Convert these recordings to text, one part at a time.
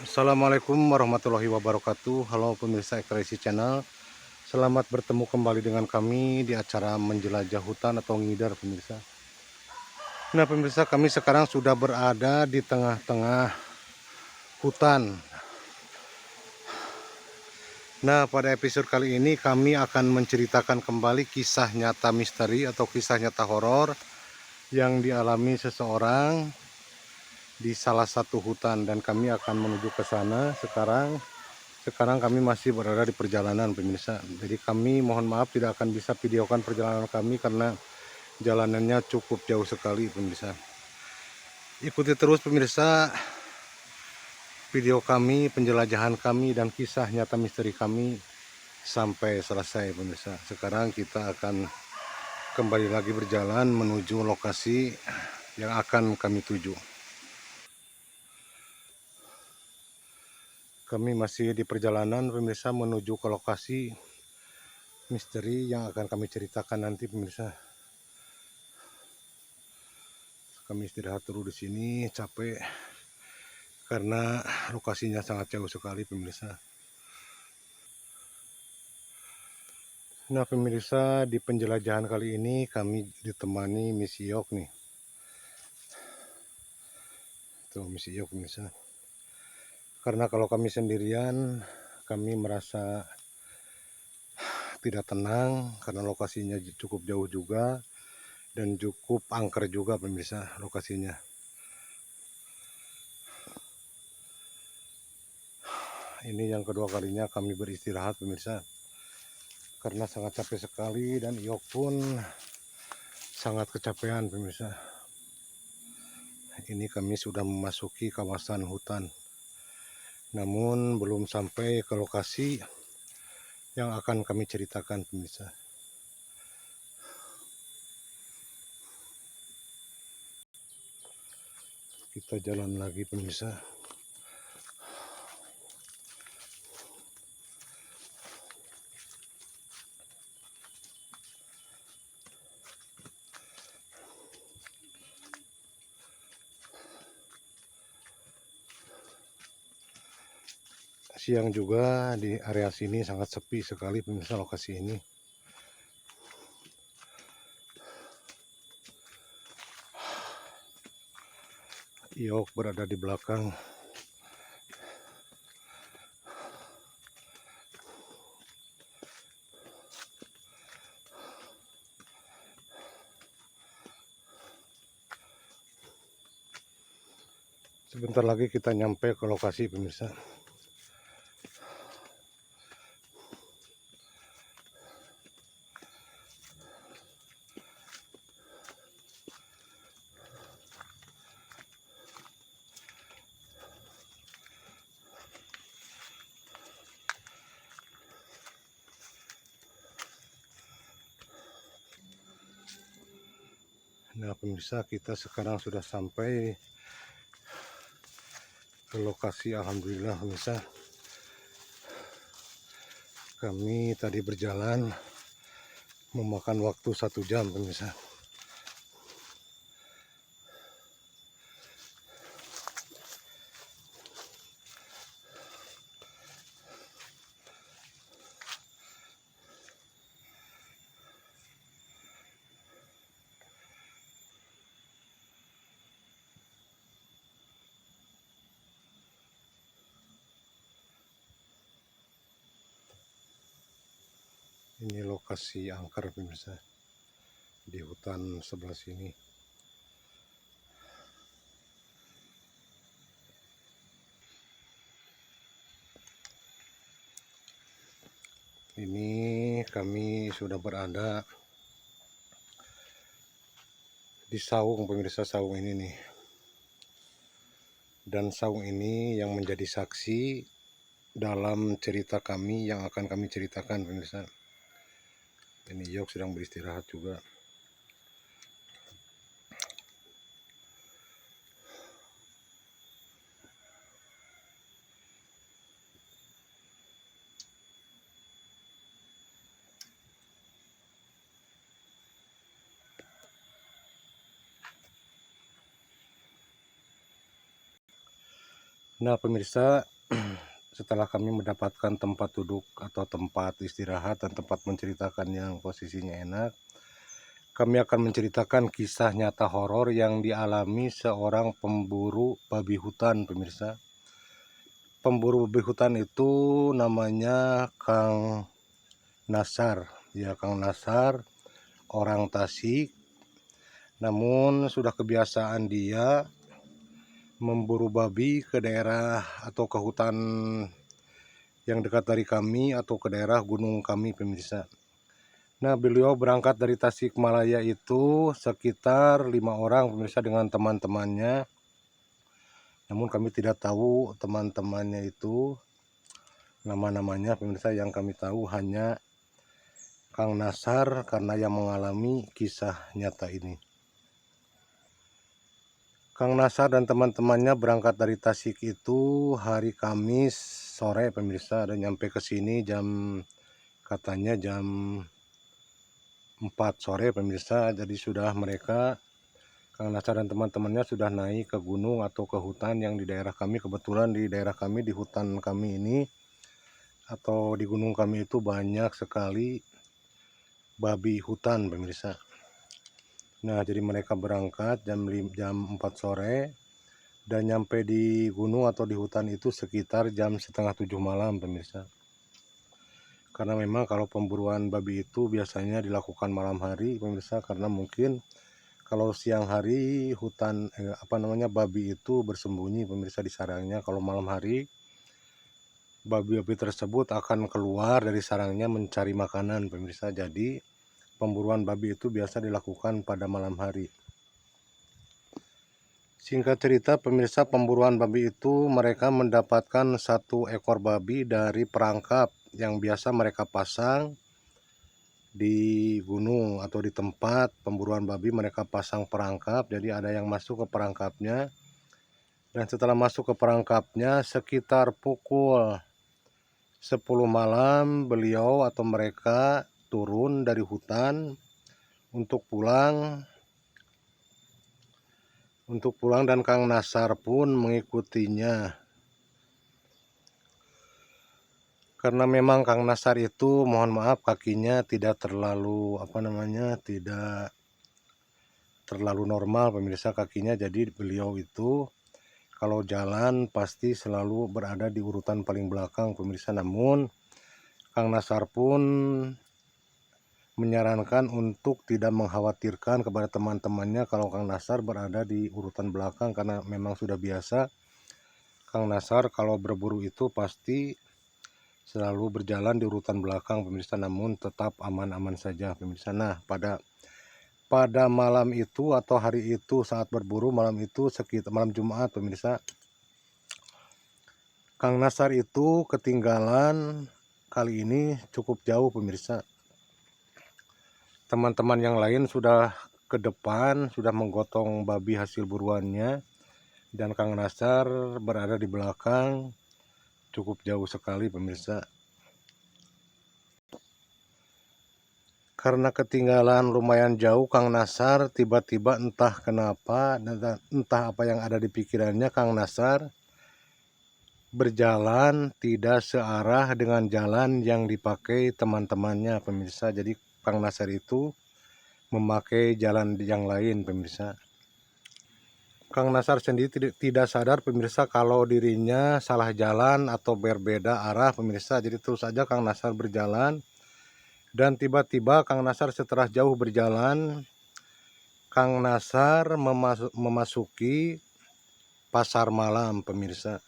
Assalamualaikum warahmatullahi wabarakatuh. Halo pemirsa Ekspresi Channel. Selamat bertemu kembali dengan kami di acara menjelajah hutan atau ngidar pemirsa. Nah pemirsa, kami sekarang sudah berada di tengah-tengah hutan. Nah pada episode kali ini kami akan menceritakan kembali kisah nyata misteri atau kisah nyata horor yang dialami seseorang di salah satu hutan, dan kami akan menuju ke sana sekarang. Sekarang kami masih berada di perjalanan pemirsa. Jadi kami mohon maaf tidak akan bisa videokan perjalanan kami karena jalanannya cukup jauh sekali pemirsa. Ikuti terus pemirsa video kami, penjelajahan kami dan kisah nyata misteri kami sampai selesai pemirsa. Sekarang kita akan kembali lagi berjalan menuju lokasi yang akan kami tuju. Kami masih di perjalanan pemirsa menuju ke lokasi misteri yang akan kami ceritakan nanti pemirsa. Kami istirahat dulu di sini, capek karena lokasinya sangat jauh sekali pemirsa. Nah pemirsa, di penjelajahan kali ini kami ditemani Miss Yok nih. Tuh Miss Yok pemirsa. Karena kalau kami sendirian, kami merasa tidak tenang karena lokasinya cukup jauh juga dan cukup angker juga pemirsa lokasinya. Ini yang kedua kalinya kami beristirahat pemirsa, karena sangat capek sekali dan Yok pun sangat kecapean pemirsa. Ini kami sudah memasuki kawasan hutan, namun belum sampai ke lokasi yang akan kami ceritakan pemirsa. Kita jalan lagi pemirsa. Siang juga di area sini sangat sepi sekali pemirsa lokasi ini. Yok berada di belakang. Sebentar lagi kita nyampe ke lokasi pemirsa. Nah pemirsa, kita sekarang sudah sampai ke lokasi. Alhamdulillah pemirsa. Kami tadi berjalan memakan waktu 1 jam pemirsa. Ini lokasi angker pemirsa di hutan sebelah sini. Ini kami sudah berada di saung pemirsa, saung ini nih. Dan saung ini yang menjadi saksi dalam cerita kami yang akan kami ceritakan pemirsa. Ini Yok sedang beristirahat juga. Nah pemirsa, setelah kami mendapatkan tempat duduk atau tempat istirahat dan tempat menceritakan yang posisinya enak, kami akan menceritakan kisah nyata horor yang dialami seorang pemburu babi hutan, pemirsa. Pemburu babi hutan itu namanya Kang Nasar. Ya, Kang Nasar, orang Tasik. Namun sudah kebiasaan dia memburu babi ke daerah atau ke hutan yang dekat dari kami atau ke daerah gunung kami, pemirsa. Nah, beliau berangkat dari Tasikmalaya itu sekitar 5 orang, pemirsa, dengan teman-temannya. Namun kami tidak tahu teman-temannya itu nama-namanya, pemirsa. Yang kami tahu hanya Kang Nasar karena yang mengalami kisah nyata ini. Kang Nasar dan teman-temannya berangkat dari Tasik itu hari Kamis sore, pemirsa, dan nyampe ke sini katanya jam 4 sore, pemirsa. Jadi sudah mereka, Kang Nasar dan teman-temannya sudah naik ke gunung atau ke hutan yang di daerah kami. Kebetulan di daerah kami, di hutan kami ini atau di gunung kami itu banyak sekali babi hutan, pemirsa. Nah, jadi mereka berangkat jam 4 sore dan nyampe di gunung atau di hutan itu sekitar jam setengah 7 malam, pemirsa. Karena memang kalau pemburuan babi itu biasanya dilakukan malam hari, pemirsa, karena mungkin kalau siang hari babi itu bersembunyi, pemirsa, di sarangnya. Kalau malam hari babi-babi tersebut akan keluar dari sarangnya mencari makanan, pemirsa. Jadi pemburuan babi itu biasa dilakukan pada malam hari. Singkat cerita, pemirsa, pemburuan babi itu mereka mendapatkan 1 ekor babi dari perangkap yang biasa mereka pasang di gunung atau di tempat pemburuan babi. Mereka pasang perangkap, jadi ada yang masuk ke perangkapnya. Dan setelah masuk ke perangkapnya sekitar pukul 10 malam beliau atau mereka turun dari hutan untuk pulang dan Kang Nasar pun mengikutinya. Karena memang Kang Nasar itu, mohon maaf, kakinya tidak terlalu tidak terlalu normal, pemirsa, kakinya. Jadi beliau itu kalau jalan pasti selalu berada di urutan paling belakang, pemirsa. Namun Kang Nasar pun menyarankan untuk tidak mengkhawatirkan kepada teman-temannya kalau Kang Nasar berada di urutan belakang, karena memang sudah biasa Kang Nasar kalau berburu itu pasti selalu berjalan di urutan belakang, pemirsa. Namun tetap aman-aman saja, pemirsa. Nah, pada malam itu atau hari itu saat berburu malam itu sekitar malam Jumat, pemirsa, Kang Nasar itu ketinggalan kali ini cukup jauh, pemirsa. Teman-teman yang lain sudah ke depan, sudah menggotong babi hasil buruannya, dan Kang Nasar berada di belakang cukup jauh sekali, pemirsa. Karena ketinggalan lumayan jauh, Kang Nasar tiba-tiba entah kenapa, entah apa yang ada di pikirannya, Kang Nasar berjalan tidak searah dengan jalan yang dipakai teman-temannya, pemirsa. Jadi Kang Nasar itu memakai jalan yang lain, pemirsa. Kang Nasar sendiri tidak sadar, pemirsa, kalau dirinya salah jalan atau berbeda arah, pemirsa. Jadi terus saja Kang Nasar berjalan. Dan tiba-tiba Kang Nasar setelah jauh berjalan, Kang Nasar memasuki pasar malam, pemirsa.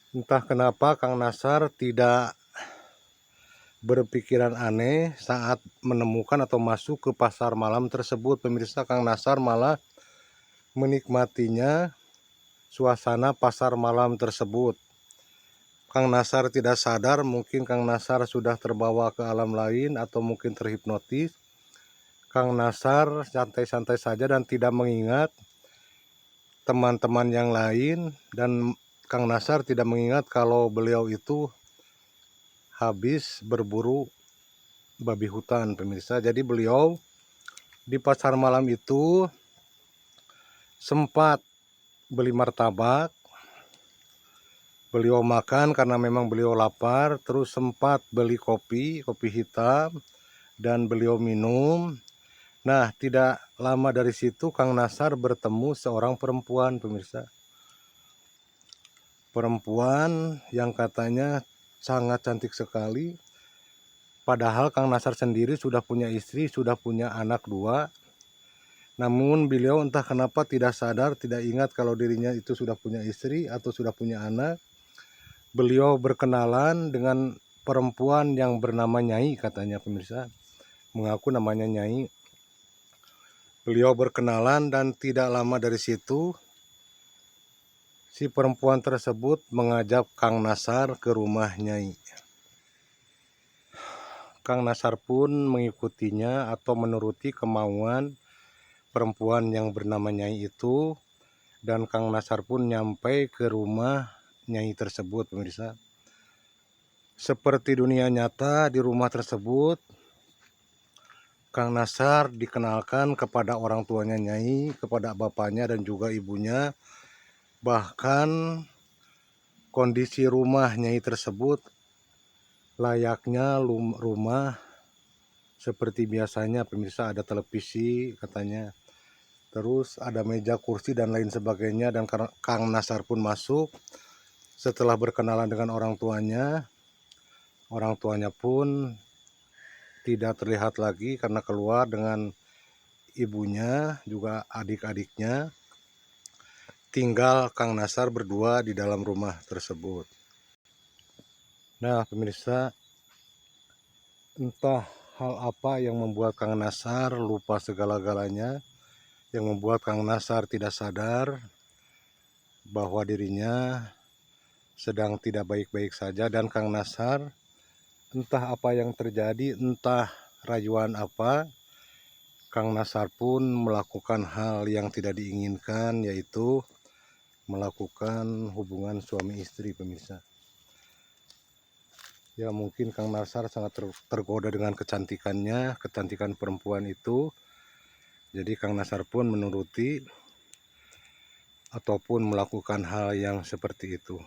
Entah kenapa Kang Nasar tidak berpikiran aneh saat menemukan atau masuk ke pasar malam tersebut, pemirsa. Kang Nasar malah menikmatinya, suasana pasar malam tersebut. Kang Nasar tidak sadar, mungkin Kang Nasar sudah terbawa ke alam lain atau mungkin terhipnotis. Kang Nasar santai-santai saja dan tidak mengingat teman-teman yang lain, dan Kang Nasar tidak mengingat kalau beliau itu habis berburu babi hutan, pemirsa. Jadi beliau di pasar malam itu sempat beli martabak, beliau makan karena memang beliau lapar, terus sempat beli kopi hitam, dan beliau minum. Nah, tidak lama dari situ Kang Nasar bertemu seorang perempuan, pemirsa. Perempuan yang katanya sangat cantik sekali, padahal Kang Nasar sendiri sudah punya istri, sudah punya anak 2. Namun beliau entah kenapa tidak sadar, tidak ingat kalau dirinya itu sudah punya istri atau sudah punya anak. Beliau berkenalan dengan perempuan yang bernama Nyai, katanya pemirsa, mengaku namanya Nyai. Beliau berkenalan dan tidak lama dari situ si perempuan tersebut mengajak Kang Nasar ke rumah Nyai. Kang Nasar pun mengikutinya atau menuruti kemauan perempuan yang bernama Nyai itu, dan Kang Nasar pun nyampai ke rumah Nyai tersebut, pemirsa. Seperti dunia nyata di rumah tersebut, Kang Nasar dikenalkan kepada orang tuanya Nyai, kepada bapaknya dan juga ibunya. Bahkan kondisi rumah Nyai tersebut layaknya rumah seperti biasanya, pemirsa. Ada televisi katanya, terus ada meja, kursi, dan lain sebagainya. Dan Kang Nasar pun masuk. Setelah berkenalan dengan orang tuanya pun tidak terlihat lagi karena keluar dengan ibunya, juga adik-adiknya. Tinggal Kang Nasar berdua di dalam rumah tersebut. Nah, pemirsa, entah hal apa yang membuat Kang Nasar lupa segala-galanya, yang membuat Kang Nasar tidak sadar bahwa dirinya sedang tidak baik-baik saja. Dan Kang Nasar, entah apa yang terjadi, entah rayuan apa, Kang Nasar pun melakukan hal yang tidak diinginkan, yaitu melakukan hubungan suami istri, pemirsa. Ya, mungkin Kang Nasar sangat tergoda dengan kecantikannya, kecantikan perempuan itu. Jadi Kang Nasar pun menuruti ataupun melakukan hal yang seperti itu.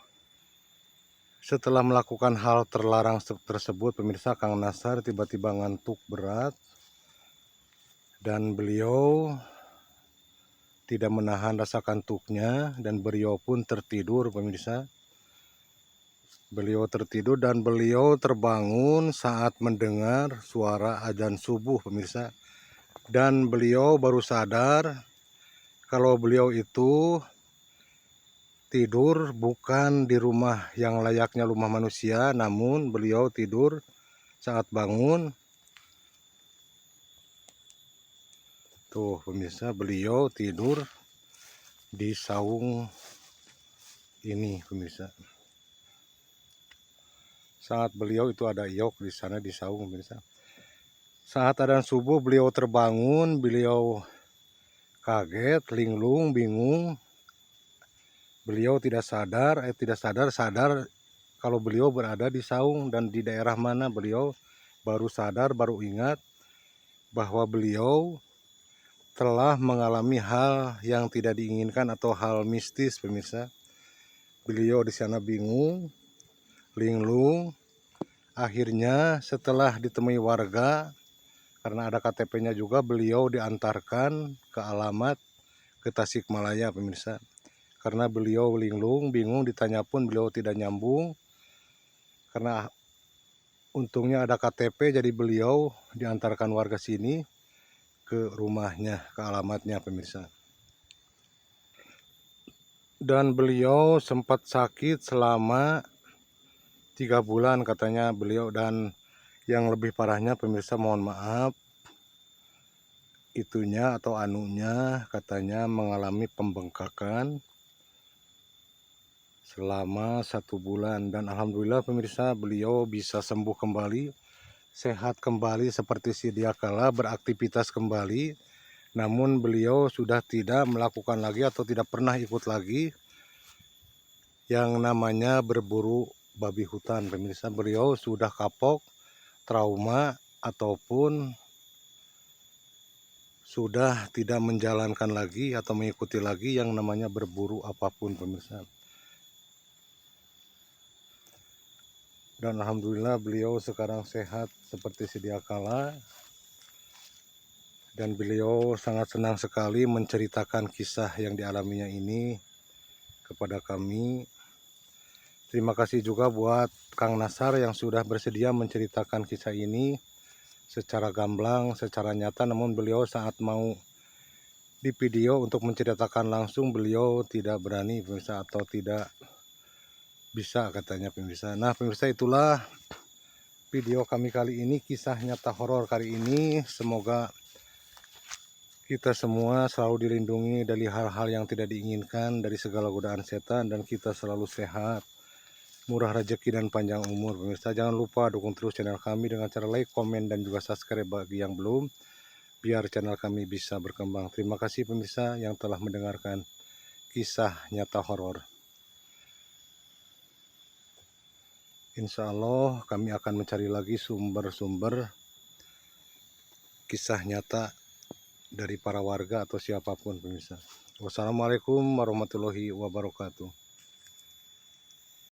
Setelah melakukan hal terlarang tersebut, pemirsa, Kang Nasar tiba-tiba ngantuk berat. Dan beliau tidak menahan rasa kantuknya, dan beliau pun tertidur, pemirsa. Beliau tertidur dan beliau terbangun saat mendengar suara azan subuh, pemirsa. Dan beliau baru sadar kalau beliau itu tidur bukan di rumah yang layaknya rumah manusia, namun beliau tidur saat bangun. Tuh, pemirsa, beliau tidur di saung ini, pemirsa. Saat beliau itu ada iok di sana di saung, pemirsa. Saat adzan subuh beliau terbangun, beliau kaget, linglung, bingung. Beliau tidak sadar kalau beliau berada di saung dan di daerah mana. Beliau baru sadar, baru ingat bahwa beliau telah mengalami hal yang tidak diinginkan atau hal mistis, pemirsa. Beliau di sana bingung, linglung. Akhirnya setelah ditemui warga, karena ada KTP-nya juga, beliau diantarkan ke alamat ke Tasikmalaya, pemirsa. Karena beliau linglung, bingung, ditanya pun beliau tidak nyambung. Karena untungnya ada KTP, jadi beliau diantarkan warga sini ke rumahnya, ke alamatnya, pemirsa. Dan beliau sempat sakit selama 3 bulan katanya beliau. Dan yang lebih parahnya, pemirsa, mohon maaf, itunya atau anunya katanya mengalami pembengkakan selama 1 bulan. Dan alhamdulillah, pemirsa, beliau bisa sembuh kembali, sehat kembali seperti sedia kala, beraktivitas kembali. Namun beliau sudah tidak melakukan lagi atau tidak pernah ikut lagi yang namanya berburu babi hutan, pemirsa. Beliau sudah kapok, trauma, ataupun sudah tidak menjalankan lagi atau mengikuti lagi yang namanya berburu apapun, pemirsa. Dan alhamdulillah beliau sekarang sehat seperti sedia kala. Dan beliau sangat senang sekali menceritakan kisah yang dialaminya ini kepada kami. Terima kasih juga buat Kang Nasar yang sudah bersedia menceritakan kisah ini secara gamblang, secara nyata. Namun beliau saat mau di video untuk menceritakan langsung, beliau tidak berani, pemirsa, atau tidak bisa katanya, pemirsa. Nah, pemirsa, itulah video kami kali ini, kisah nyata horor kali ini. Semoga kita semua selalu dilindungi dari hal-hal yang tidak diinginkan, dari segala godaan setan, dan kita selalu sehat, murah rezeki, dan panjang umur, pemirsa. Jangan lupa dukung terus channel kami dengan cara like, komen, dan juga subscribe bagi yang belum, biar channel kami bisa berkembang. Terima kasih pemirsa yang telah mendengarkan kisah nyata horor. Insya Allah kami akan mencari lagi sumber-sumber kisah nyata dari para warga atau siapapun, pemirsa. Wassalamualaikum warahmatullahi wabarakatuh.